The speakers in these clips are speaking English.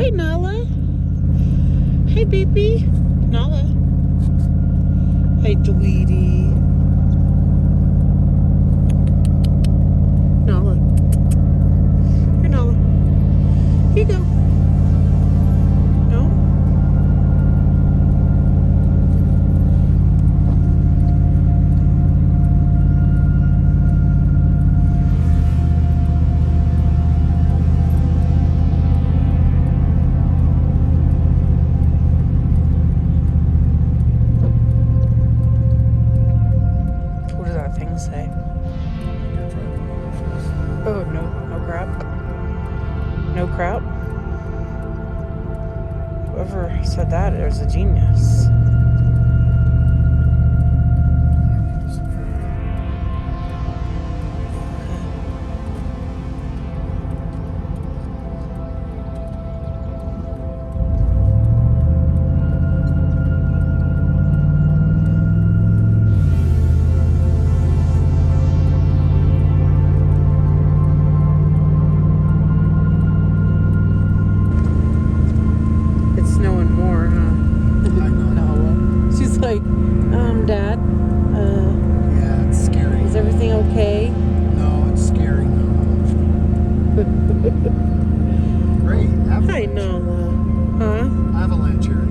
Hey, Nala. Hey, baby. Nala. Hey, Dweety. Nala. Here, Nala. Here you go. No? What does that thing say? Oh, no crap. No crap. Whoever said that is a genius. It's snowing more, huh? I know. No. She's like, Dad, Yeah, it's scary. is everything okay? No, it's scary. Great. Hi, Nala. Huh? Avalanche area.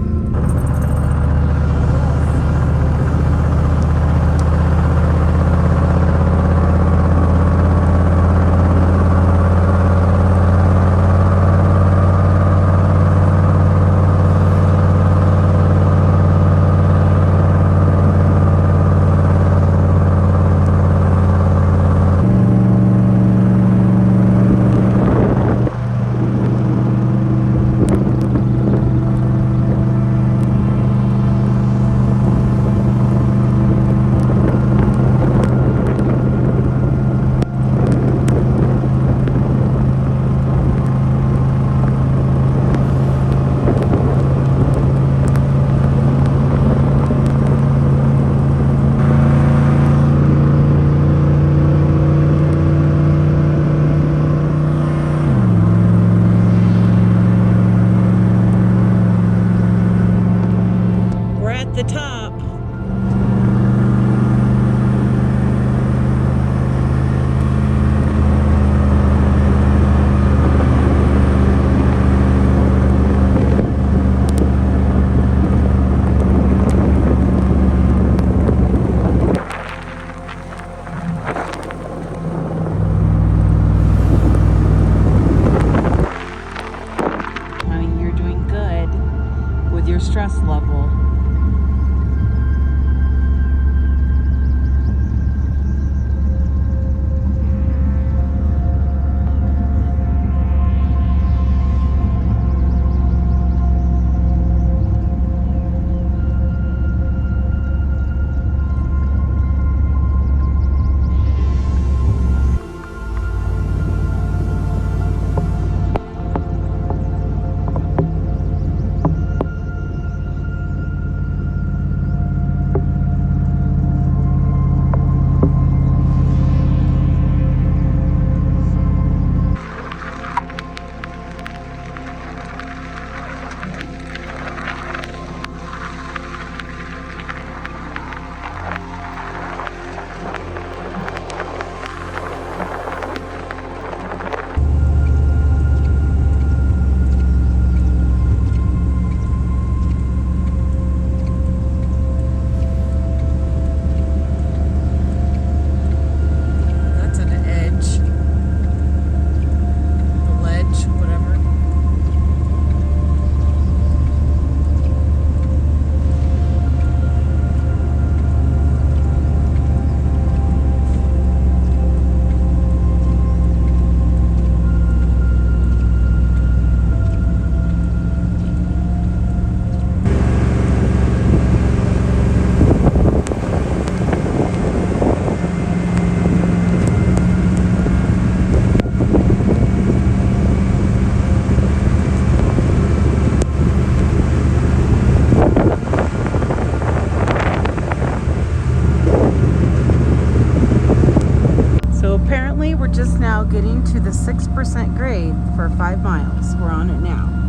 We're at the top. Honey, you're doing good with your stress level. That's an edge. The ledge, whatever. We're just now getting to the 6% grade for 5 miles. We're on it now.